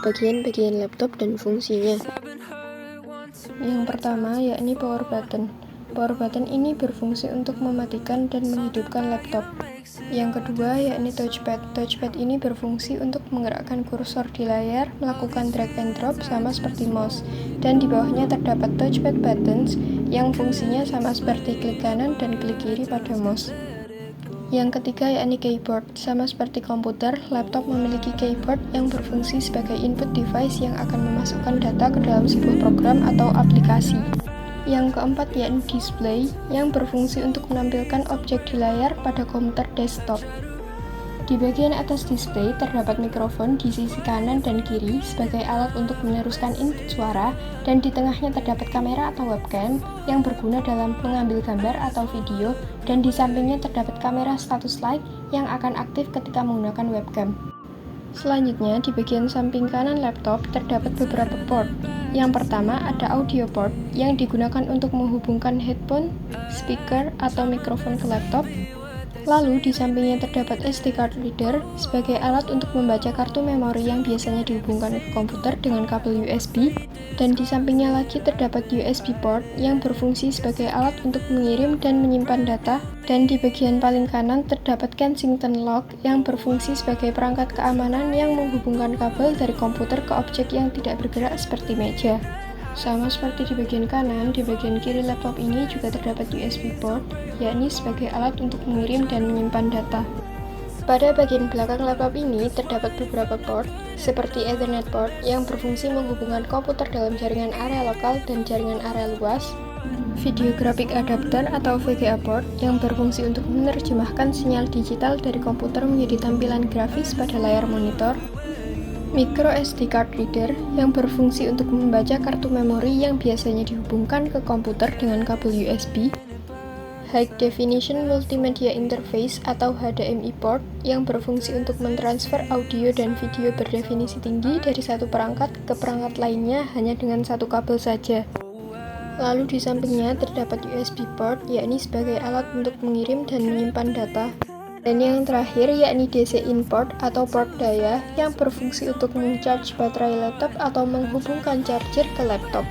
bagian-bagian laptop dan fungsinya. Yang pertama yakni power button. Power button ini berfungsi untuk mematikan dan menghidupkan laptop. Yang kedua yakni touchpad. Touchpad ini berfungsi untuk menggerakkan kursor di layar, melakukan drag and drop sama seperti mouse. Dan di bawahnya terdapat touchpad buttons yang fungsinya sama seperti klik kanan dan klik kiri pada mouse. Yang ketiga yakni keyboard. Sama seperti komputer, laptop memiliki keyboard yang berfungsi sebagai input device yang akan memasukkan data ke dalam sebuah program atau aplikasi. Yang keempat yakni display yang berfungsi untuk menampilkan objek di layar pada komputer desktop. Di bagian atas display terdapat mikrofon di sisi kanan dan kiri sebagai alat untuk meneruskan input suara, dan di tengahnya terdapat kamera atau webcam yang berguna dalam mengambil gambar atau video, dan di sampingnya terdapat kamera status light yang akan aktif ketika menggunakan webcam. Selanjutnya, di bagian samping kanan laptop terdapat beberapa port. Yang pertama ada audio port yang digunakan untuk menghubungkan headphone, speaker, atau mikrofon ke laptop. Lalu di sampingnya terdapat SD card reader sebagai alat untuk membaca kartu memori yang biasanya dihubungkan ke komputer dengan kabel USB, dan di sampingnya lagi terdapat USB port yang berfungsi sebagai alat untuk mengirim dan menyimpan data, dan di bagian paling kanan terdapat Kensington lock yang berfungsi sebagai perangkat keamanan yang menghubungkan kabel dari komputer ke objek yang tidak bergerak seperti meja. Sama seperti di bagian kanan, di bagian kiri laptop ini juga terdapat USB port, yakni sebagai alat untuk mengirim dan menyimpan data. Pada bagian belakang laptop ini terdapat beberapa port, seperti Ethernet port yang berfungsi menghubungkan komputer dalam jaringan area lokal dan jaringan area luas, Video Graphic Adapter atau VGA port yang berfungsi untuk menerjemahkan sinyal digital dari komputer menjadi tampilan grafis pada layar monitor, Micro SD card reader yang berfungsi untuk membaca kartu memori yang biasanya dihubungkan ke komputer dengan kabel USB, High Definition Multimedia Interface atau HDMI port yang berfungsi untuk mentransfer audio dan video berdefinisi tinggi dari satu perangkat ke perangkat lainnya hanya dengan satu kabel saja. Lalu di sampingnya terdapat USB port, yakni sebagai alat untuk mengirim dan menyimpan data. Dan yang terakhir yakni DC in port atau port daya yang berfungsi untuk meng-charge baterai laptop atau menghubungkan charger ke laptop.